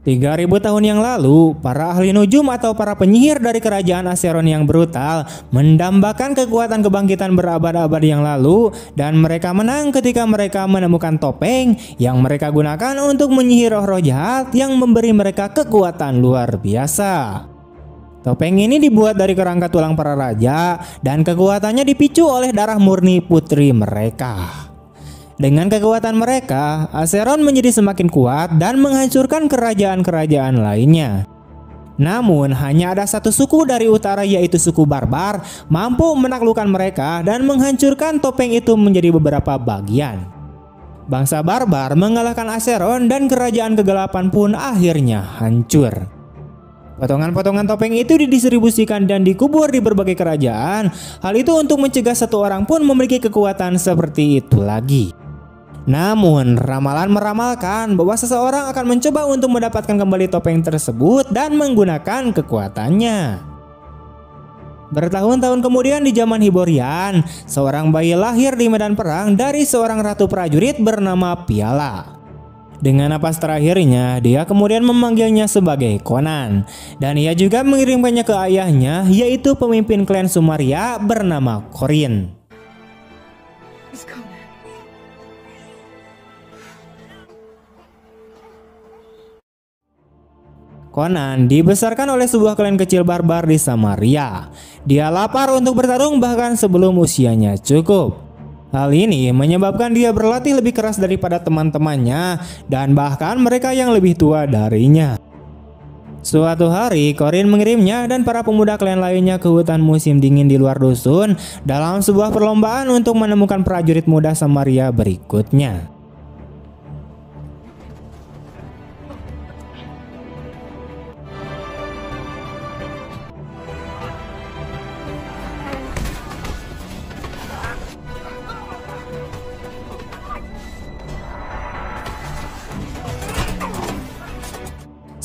3000 tahun yang lalu, para ahli nujum atau para penyihir dari kerajaan Acheron yang brutal mendambakan kekuatan kebangkitan berabad-abad yang lalu, dan mereka menang ketika mereka menemukan topeng yang mereka gunakan untuk menyihir roh-roh jahat yang memberi mereka kekuatan luar biasa. Topeng ini dibuat dari kerangka tulang para raja dan kekuatannya dipicu oleh darah murni putri mereka. Dengan kekuatan mereka, Acheron menjadi semakin kuat dan menghancurkan kerajaan-kerajaan lainnya. Namun hanya ada satu suku dari utara, yaitu suku Barbar, mampu menaklukkan mereka dan menghancurkan topeng itu menjadi beberapa bagian. Bangsa Barbar mengalahkan Acheron dan kerajaan kegelapan pun akhirnya hancur. Potongan-potongan topeng itu didistribusikan dan dikubur di berbagai kerajaan. Hal itu untuk mencegah satu orang pun memiliki kekuatan seperti itu lagi. Namun, ramalan meramalkan bahwa seseorang akan mencoba untuk mendapatkan kembali topeng tersebut dan menggunakan kekuatannya. Bertahun-tahun kemudian di zaman Hyborian, seorang bayi lahir di medan perang dari seorang ratu prajurit bernama Piala. Dengan napas terakhirnya, dia kemudian memanggilnya sebagai Conan. Dan ia juga mengirimkannya ke ayahnya, yaitu pemimpin klan Sumeria bernama Corin. Conan dibesarkan oleh sebuah klan kecil barbar di Samaria. Dia lapar untuk bertarung bahkan sebelum usianya cukup. Hal ini menyebabkan dia berlatih lebih keras daripada teman-temannya dan bahkan mereka yang lebih tua darinya. Suatu hari, Corin mengirimnya dan para pemuda klan lainnya ke hutan musim dingin di luar dusun dalam sebuah perlombaan untuk menemukan prajurit muda Samaria berikutnya.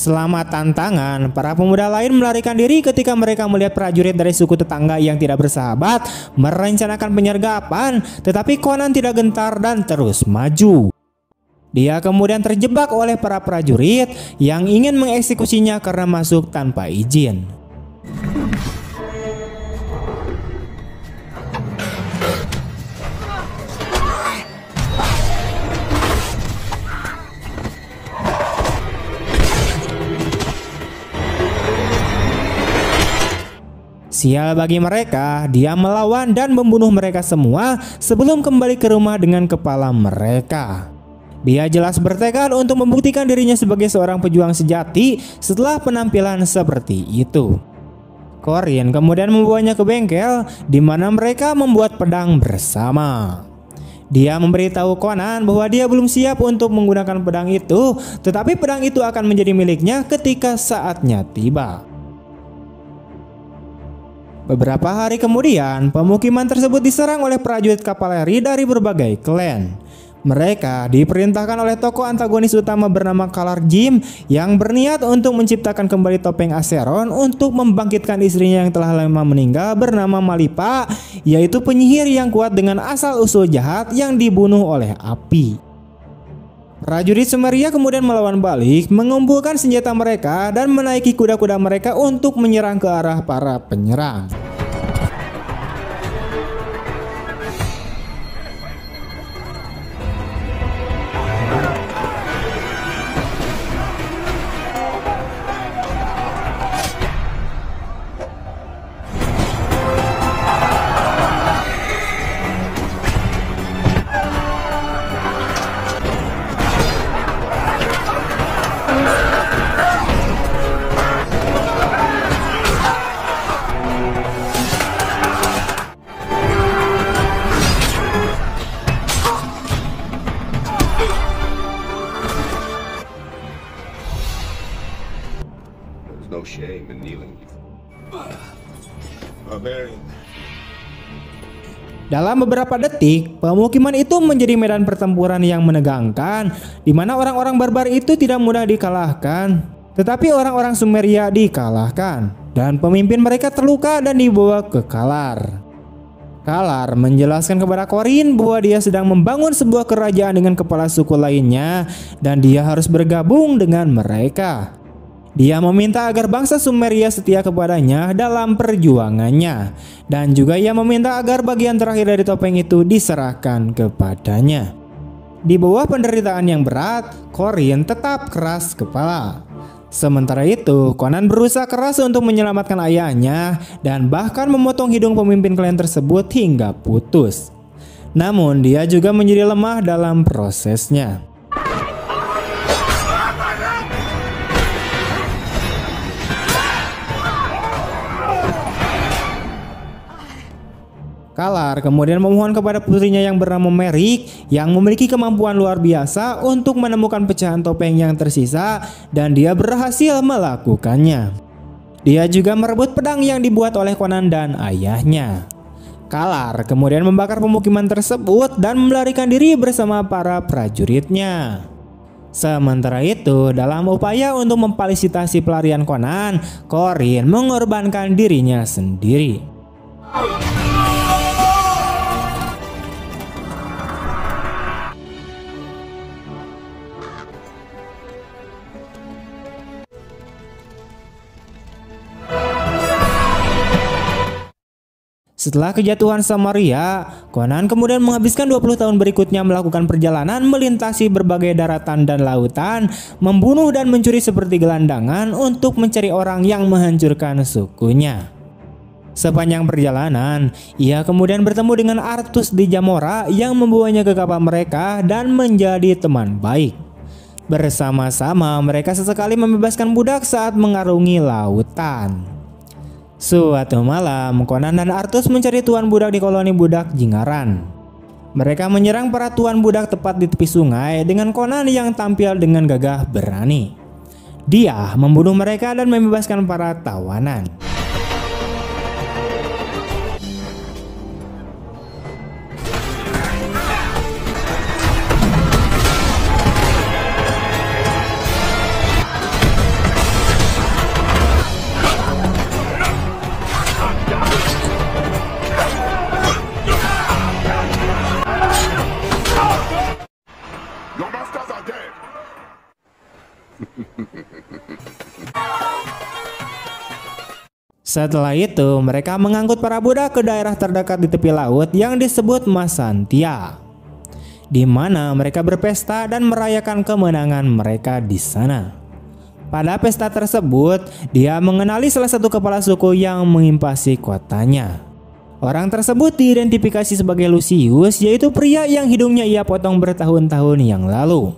Selama tantangan, para pemuda lain melarikan diri ketika mereka melihat prajurit dari suku tetangga yang tidak bersahabat merencanakan penyergapan, tetapi Conan tidak gentar dan terus maju. Dia kemudian terjebak oleh para prajurit yang ingin mengeksekusinya karena masuk tanpa izin. Sial bagi mereka, dia melawan dan membunuh mereka semua sebelum kembali ke rumah dengan kepala mereka. Dia jelas bertekad untuk membuktikan dirinya sebagai seorang pejuang sejati setelah penampilan seperti itu. Corin kemudian membawanya ke bengkel di mana mereka membuat pedang bersama. Dia memberitahu Conan bahwa dia belum siap untuk menggunakan pedang itu, tetapi pedang itu akan menjadi miliknya ketika saatnya tiba. Beberapa hari kemudian, pemukiman tersebut diserang oleh prajurit kavaleri dari berbagai klan. Mereka diperintahkan oleh tokoh antagonis utama bernama Kalar Jim yang berniat untuk menciptakan kembali topeng Acheron untuk membangkitkan istrinya yang telah lama meninggal bernama Malipa, yaitu penyihir yang kuat dengan asal-usul jahat yang dibunuh oleh api. Prajurit Sumeria kemudian melawan balik, mengumpulkan senjata mereka dan menaiki kuda-kuda mereka untuk menyerang ke arah para penyerang. No shame in kneeling. Dalam beberapa detik, pemukiman itu menjadi medan pertempuran yang menegangkan, di mana orang-orang barbar itu tidak mudah dikalahkan. Tetapi orang-orang Sumeria dikalahkan, dan pemimpin mereka terluka dan dibawa ke Kalar. Kalar menjelaskan kepada Corin bahwa dia sedang membangun sebuah kerajaan dengan kepala suku lainnya dan dia harus bergabung dengan mereka. Dia meminta agar bangsa Sumeria setia kepadanya dalam perjuangannya, dan juga ia meminta agar bagian terakhir dari topeng itu diserahkan kepadanya. Di bawah penderitaan yang berat, Corin tetap keras kepala. Sementara itu, Conan berusaha keras untuk menyelamatkan ayahnya dan bahkan memotong hidung pemimpin klan tersebut hingga putus. Namun, dia juga menjadi lemah dalam prosesnya. Kalar kemudian memohon kepada putrinya yang bernama Merik yang memiliki kemampuan luar biasa untuk menemukan pecahan topeng yang tersisa, dan dia berhasil melakukannya. Dia juga merebut pedang yang dibuat oleh Conan dan ayahnya. Kalar kemudian membakar pemukiman tersebut dan melarikan diri bersama para prajuritnya. Sementara itu, dalam upaya untuk memfasilitasi pelarian Conan, Corin mengorbankan dirinya sendiri. Setelah kejatuhan Samaria, Conan kemudian menghabiskan 20 tahun berikutnya melakukan perjalanan melintasi berbagai daratan dan lautan, membunuh dan mencuri seperti gelandangan untuk mencari orang yang menghancurkan sukunya. Sepanjang perjalanan, ia kemudian bertemu dengan Artus di Jamora yang membawanya ke kapal mereka dan menjadi teman baik. Bersama-sama mereka sesekali membebaskan budak saat mengarungi lautan. Suatu malam, Conan dan Artus mencari tuan budak di koloni budak Jingaran. Mereka menyerang para tuan budak tepat di tepi sungai dengan Conan yang tampil dengan gagah berani. Dia membunuh mereka dan membebaskan para tawanan. Setelah itu, mereka mengangkut para budak ke daerah terdekat di tepi laut yang disebut Masantia, di mana mereka berpesta dan merayakan kemenangan mereka di sana. Pada pesta tersebut, dia mengenali salah satu kepala suku yang mengimpasi kotanya. Orang tersebut diidentifikasi sebagai Lucius, yaitu pria yang hidungnya ia potong bertahun-tahun yang lalu.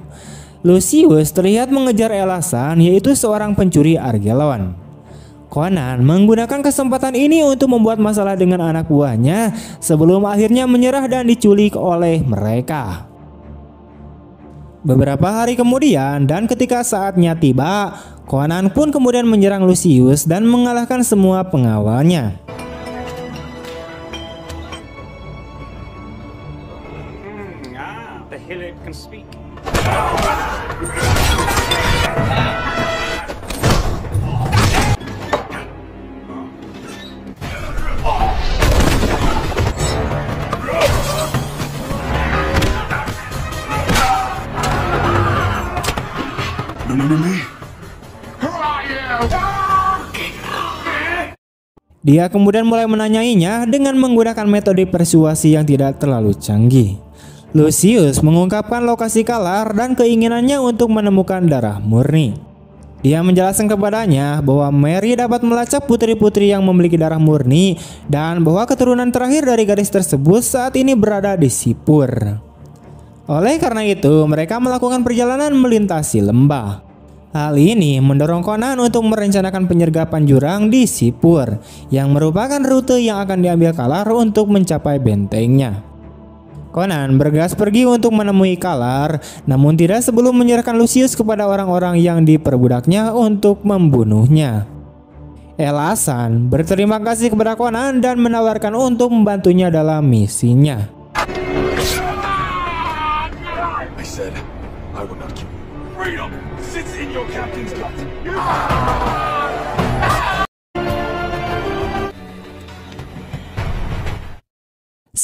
Lucius terlihat mengejar Elasan, yaitu seorang pencuri Argelon. Conan menggunakan kesempatan ini untuk membuat masalah dengan anak buahnya sebelum akhirnya menyerah dan diculik oleh mereka. Beberapa hari kemudian dan ketika saatnya tiba, Conan pun kemudian menyerang Lucius dan mengalahkan semua pengawalnya. The Hillet can speak. Dia kemudian mulai menanyainya dengan menggunakan metode persuasi yang tidak terlalu canggih. Lucius mengungkapkan lokasi Kalar dan keinginannya untuk menemukan darah murni. Dia menjelaskan kepadanya bahwa Mary dapat melacak putri-putri yang memiliki darah murni dan bahwa keturunan terakhir dari gadis tersebut saat ini berada di Sipur. Oleh karena itu, mereka melakukan perjalanan melintasi lembah. Hal ini mendorong Conan untuk merencanakan penyergapan jurang di Sipur, yang merupakan rute yang akan diambil Kalar untuk mencapai bentengnya. Conan bergegas pergi untuk menemui Kalar, namun tidak sebelum menyerahkan Lucius kepada orang-orang yang diperbudaknya untuk membunuhnya. Elasan berterima kasih kepada Conan dan menawarkan untuk membantunya dalam misinya. I said I will not kill you. Freedom sits in your captain's gut.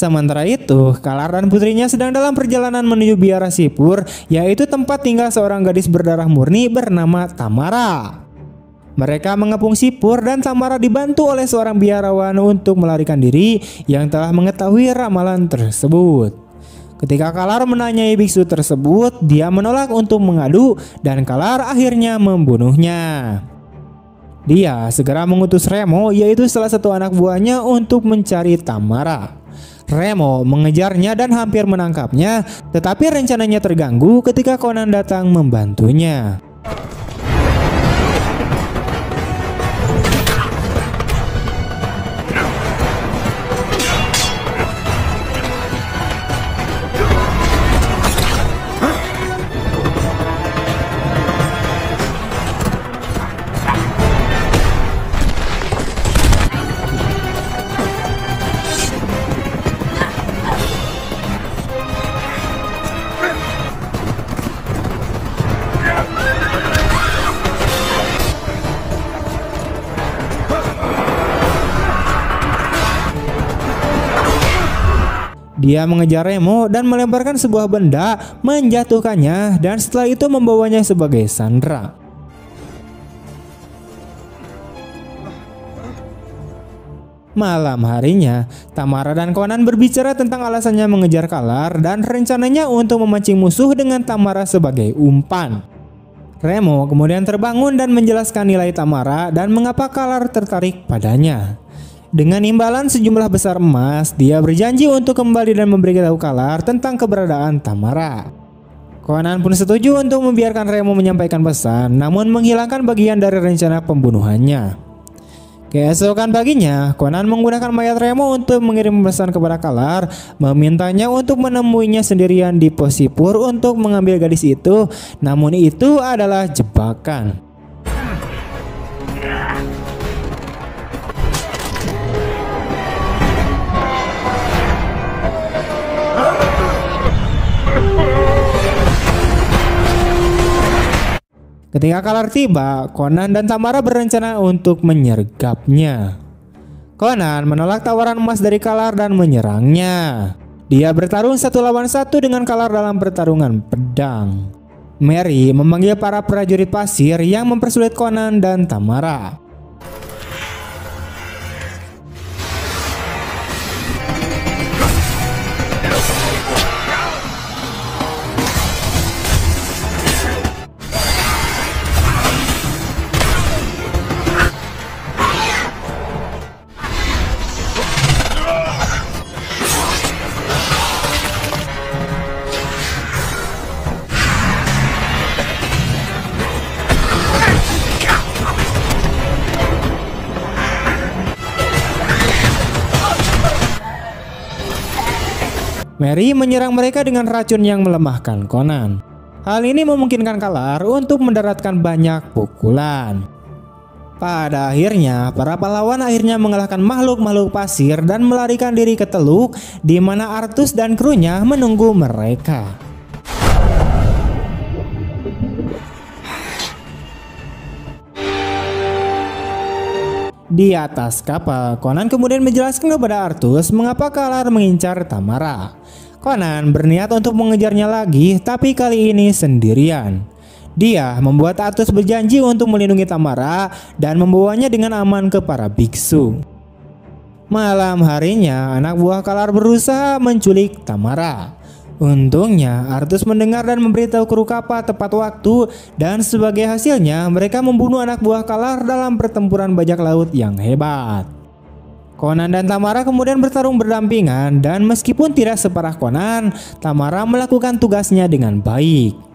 Sementara itu, Kalar dan putrinya sedang dalam perjalanan menuju biara Sipur, yaitu tempat tinggal seorang gadis berdarah murni bernama Tamara. Mereka mengepung Sipur dan Tamara dibantu oleh seorang biarawan untuk melarikan diri yang telah mengetahui ramalan tersebut. Ketika Kalar menanyai biksu tersebut, dia menolak untuk mengadu dan Kalar akhirnya membunuhnya. Dia segera mengutus Remo, yaitu salah satu anak buahnya, untuk mencari Tamara. Remo mengejarnya dan hampir menangkapnya, tetapi rencananya terganggu ketika Conan datang membantunya. Dia mengejar Remo dan melemparkan sebuah benda, menjatuhkannya, dan setelah itu membawanya sebagai sandera. Malam harinya, Tamara dan Conan berbicara tentang alasannya mengejar Kalar dan rencananya untuk memancing musuh dengan Tamara sebagai umpan. Remo kemudian terbangun dan menjelaskan nilai Tamara dan mengapa Kalar tertarik padanya. Dengan imbalan sejumlah besar emas, dia berjanji untuk kembali dan memberitahu Kalar tentang keberadaan Tamara. Conan pun setuju untuk membiarkan Remo menyampaikan pesan, namun menghilangkan bagian dari rencana pembunuhannya. Keesokan paginya, Conan menggunakan mayat Remo untuk mengirim pesan kepada Kalar, memintanya untuk menemuinya sendirian di pos Sipur untuk mengambil gadis itu, namun itu adalah jebakan. Ketika Kalar tiba, Conan dan Tamara berencana untuk menyergapnya. Conan menolak tawaran emas dari Kalar dan menyerangnya. Dia bertarung 1 lawan 1 dengan Kalar dalam pertarungan pedang. Mary memanggil para prajurit pasir yang mempersulit Conan dan Tamara. Mary menyerang mereka dengan racun yang melemahkan Conan. Hal ini memungkinkan Kalar untuk mendaratkan banyak pukulan. Pada akhirnya, para pahlawan akhirnya mengalahkan makhluk-makhluk pasir dan melarikan diri ke teluk, di mana Artus dan krunya menunggu mereka. Di atas kapal, Conan kemudian menjelaskan kepada Artus mengapa Kalar mengincar Tamara. Conan berniat untuk mengejarnya lagi, tapi kali ini sendirian. Dia membuat Artus berjanji untuk melindungi Tamara dan membawanya dengan aman ke para biksu. Malam harinya, anak buah Kalar berusaha menculik Tamara. Untungnya, Artus mendengar dan memberitahu kru kapal tepat waktu, dan sebagai hasilnya mereka membunuh anak buah Kalar dalam pertempuran bajak laut yang hebat. Conan dan Tamara kemudian bertarung berdampingan, dan meskipun tidak separah Conan, Tamara melakukan tugasnya dengan baik.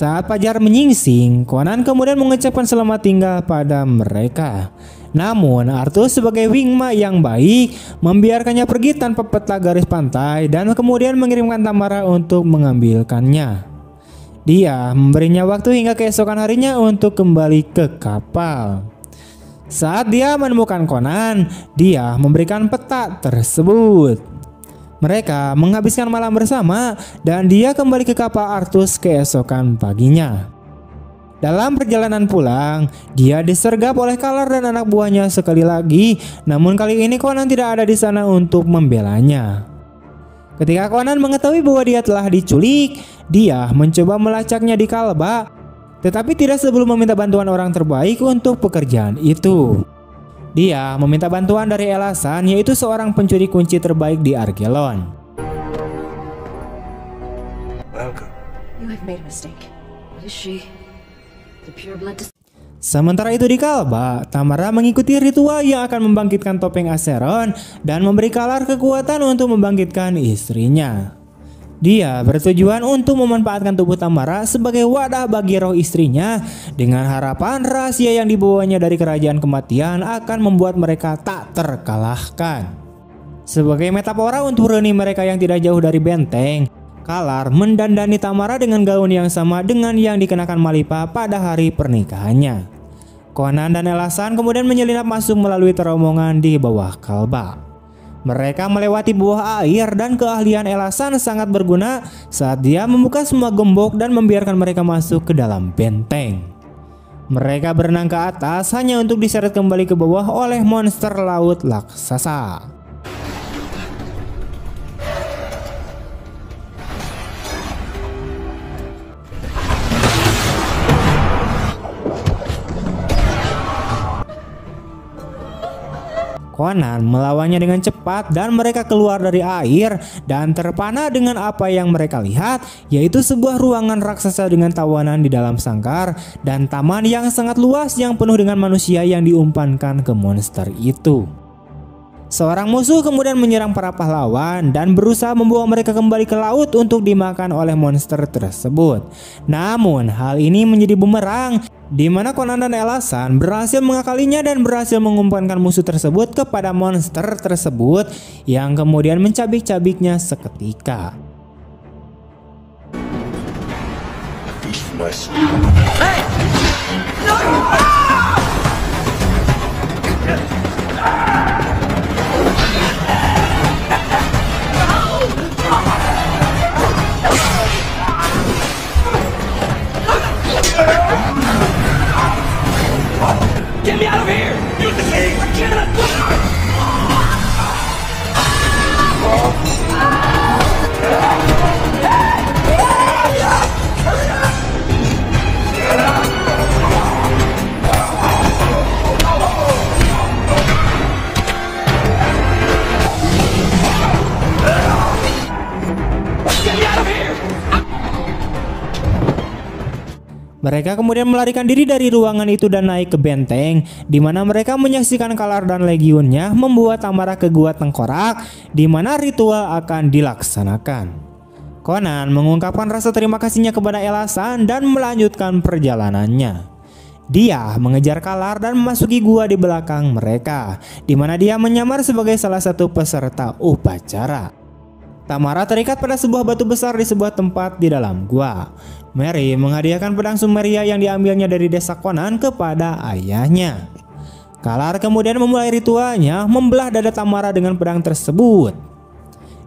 Saat fajar menyingsing, Conan kemudian mengucapkan selamat tinggal pada mereka. Namun Arthur sebagai wingma yang baik membiarkannya pergi tanpa peta garis pantai dan kemudian mengirimkan Tamara untuk mengambilkannya. Dia memberinya waktu hingga keesokan harinya untuk kembali ke kapal. Saat dia menemukan Conan, dia memberikan peta tersebut. Mereka menghabiskan malam bersama dan dia kembali ke kapal Arthus keesokan paginya. Dalam perjalanan pulang, dia disergap oleh Kalar dan anak buahnya sekali lagi, namun kali ini Conan tidak ada di sana untuk membelanya. Ketika Conan mengetahui bahwa dia telah diculik, dia mencoba melacaknya di Kalba, tetapi tidak sebelum meminta bantuan orang terbaik untuk pekerjaan itu. Dia meminta bantuan dari Elasan, yaitu seorang pencuri kunci terbaik di Argelon. Welcome. You have made a mistake. What is she? The pure blood. Sementara itu di Kalba, Tamara mengikuti ritual yang akan membangkitkan topeng Acheron dan memberi Kalar kekuatan untuk membangkitkan istrinya. Dia bertujuan untuk memanfaatkan tubuh Tamara sebagai wadah bagi roh istrinya dengan harapan rahasia yang dibawanya dari kerajaan kematian akan membuat mereka tak terkalahkan. Sebagai metafora untuk reuni mereka yang tidak jauh dari benteng, Kalar mendandani Tamara dengan gaun yang sama dengan yang dikenakan Malipa pada hari pernikahannya. Conan dan Elasan kemudian menyelinap masuk melalui terowongan di bawah Kalba. Mereka melewati bawah air dan keahlian Elasan sangat berguna saat dia membuka semua gembok dan membiarkan mereka masuk ke dalam benteng. Mereka berenang ke atas hanya untuk diseret kembali ke bawah oleh monster laut raksasa. Conan melawannya dengan cepat dan mereka keluar dari air dan terpana dengan apa yang mereka lihat, yaitu sebuah ruangan raksasa dengan tawanan di dalam sangkar dan taman yang sangat luas yang penuh dengan manusia yang diumpankan ke monster itu. Seorang musuh kemudian menyerang para pahlawan dan berusaha membawa mereka kembali ke laut untuk dimakan oleh monster tersebut. Namun hal ini menjadi bumerang, di mana Conan dan Elasan berhasil mengakalinya dan berhasil mengumpankan musuh tersebut kepada monster tersebut yang kemudian mencabik-cabiknya seketika. Get me out of here! Use the key! I cannot! Mereka kemudian melarikan diri dari ruangan itu dan naik ke benteng, di mana mereka menyaksikan Kalar dan legionnya membuat Tamara ke gua tengkorak, di mana ritual akan dilaksanakan. Conan mengungkapkan rasa terima kasihnya kepada Elasan dan melanjutkan perjalanannya. Dia mengejar Kalar dan memasuki gua di belakang mereka, di mana dia menyamar sebagai salah satu peserta upacara. Tamara terikat pada sebuah batu besar di sebuah tempat di dalam gua. Mary menghadiahkan pedang Sumeria yang diambilnya dari desa Conan kepada ayahnya. Kalar kemudian memulai ritualnya membelah dada Tamara dengan pedang tersebut.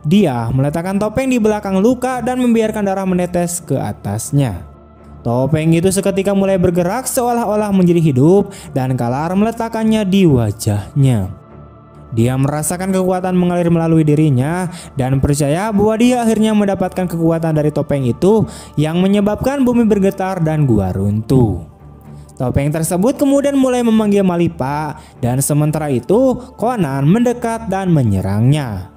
Dia meletakkan topeng di belakang luka dan membiarkan darah menetes ke atasnya. Topeng itu seketika mulai bergerak seolah-olah menjadi hidup dan Kalar meletakkannya di wajahnya. Dia merasakan kekuatan mengalir melalui dirinya dan percaya bahwa dia akhirnya mendapatkan kekuatan dari topeng itu yang menyebabkan bumi bergetar dan gua runtuh. Topeng tersebut kemudian mulai memanggil Malipa dan sementara itu Conan mendekat dan menyerangnya.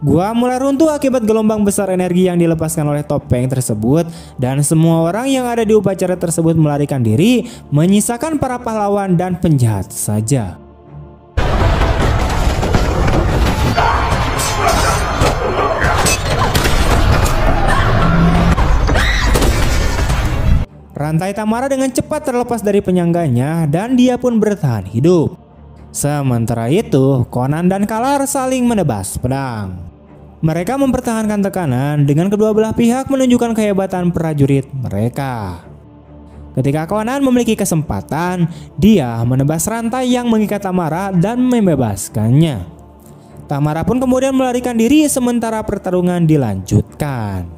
Gua mulai runtuh akibat gelombang besar energi yang dilepaskan oleh topeng tersebut dan semua orang yang ada di upacara tersebut melarikan diri, menyisakan para pahlawan dan penjahat saja. Rantai Tamara dengan cepat terlepas dari penyangganya dan dia pun bertahan hidup. Sementara itu, Conan dan Kalar saling menebas pedang. Mereka mempertahankan tekanan dengan kedua belah pihak menunjukkan kehebatan prajurit mereka. Ketika Conan memiliki kesempatan, dia menebas rantai yang mengikat Tamara dan membebaskannya. Tamara pun kemudian melarikan diri sementara pertarungan dilanjutkan.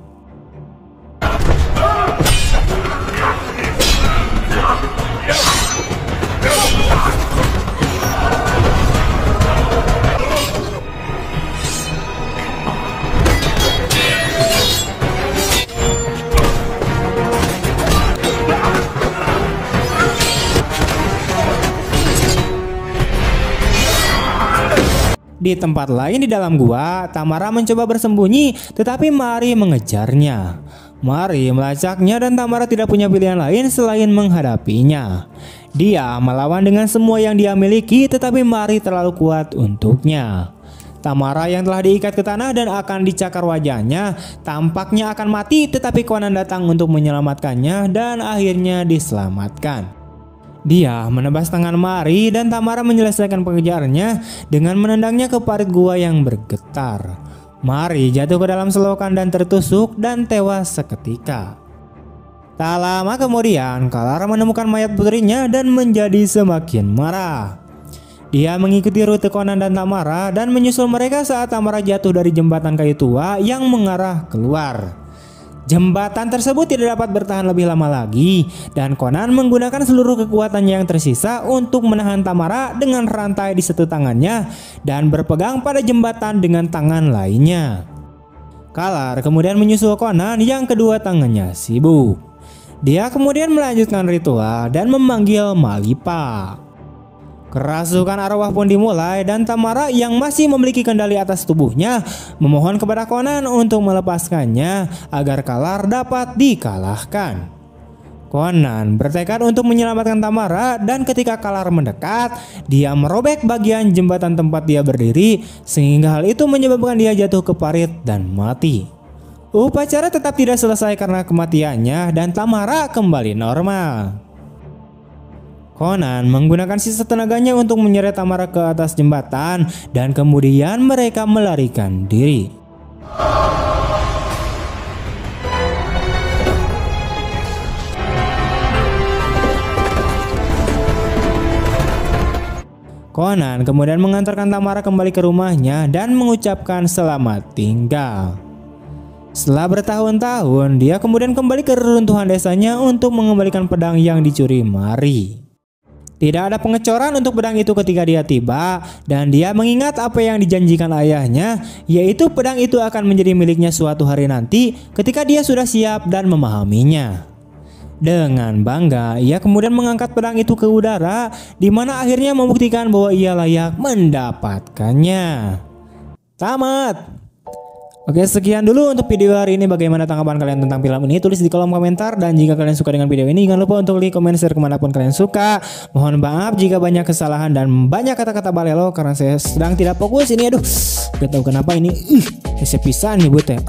Di tempat lain di dalam gua, Tamara mencoba bersembunyi tetapi Mari mengejarnya. Mari melacaknya dan Tamara tidak punya pilihan lain selain menghadapinya. Dia melawan dengan semua yang dia miliki tetapi Mari terlalu kuat untuknya. Tamara yang telah diikat ke tanah dan akan dicakar wajahnya tampaknya akan mati, tetapi Conan datang untuk menyelamatkannya dan akhirnya diselamatkan. Dia menebas tangan Mari dan Tamara menyelesaikan pengejarannya dengan menendangnya ke parit gua yang bergetar. Mari jatuh ke dalam selokan dan tertusuk dan tewas seketika. Tak lama kemudian Kalar menemukan mayat putrinya dan menjadi semakin marah. Dia mengikuti rute Conan dan Tamara dan menyusul mereka saat Tamara jatuh dari jembatan kayu tua yang mengarah keluar. Jembatan tersebut tidak dapat bertahan lebih lama lagi dan Conan menggunakan seluruh kekuatannya yang tersisa untuk menahan Tamara dengan rantai di satu tangannya dan berpegang pada jembatan dengan tangan lainnya. Kalar kemudian menyusul Conan yang kedua tangannya sibuk. Dia kemudian melanjutkan ritual dan memanggil Malipa. Kerasukan arwah pun dimulai dan Tamara yang masih memiliki kendali atas tubuhnya memohon kepada Conan untuk melepaskannya agar Kalar dapat dikalahkan. Conan bertekad untuk menyelamatkan Tamara dan ketika Kalar mendekat, dia merobek bagian jembatan tempat dia berdiri sehingga hal itu menyebabkan dia jatuh ke parit dan mati. Upacara tetap tidak selesai karena kematiannya dan Tamara kembali normal. Conan menggunakan sisa tenaganya untuk menyeret Tamara ke atas jembatan dan kemudian mereka melarikan diri. Conan kemudian mengantarkan Tamara kembali ke rumahnya dan mengucapkan selamat tinggal. Setelah bertahun-tahun, dia kemudian kembali ke reruntuhan desanya untuk mengembalikan pedang yang dicuri Mari. Tidak ada pengecoran untuk pedang itu ketika dia tiba dan dia mengingat apa yang dijanjikan ayahnya, yaitu pedang itu akan menjadi miliknya suatu hari nanti ketika dia sudah siap dan memahaminya. Dengan bangga, ia kemudian mengangkat pedang itu ke udara, di mana akhirnya membuktikan bahwa ia layak mendapatkannya. Tamat. Oke, sekian dulu untuk video hari ini. Bagaimana tanggapan kalian tentang film ini? Tulis di kolom komentar. Dan jika kalian suka dengan video ini, jangan lupa untuk like, comment, share kemanapun kalian suka. Mohon maaf jika banyak kesalahan dan banyak kata-kata balelo karena saya sedang tidak fokus ini. Aduh, gak tahu kenapa ini. Pisan nih buat ya.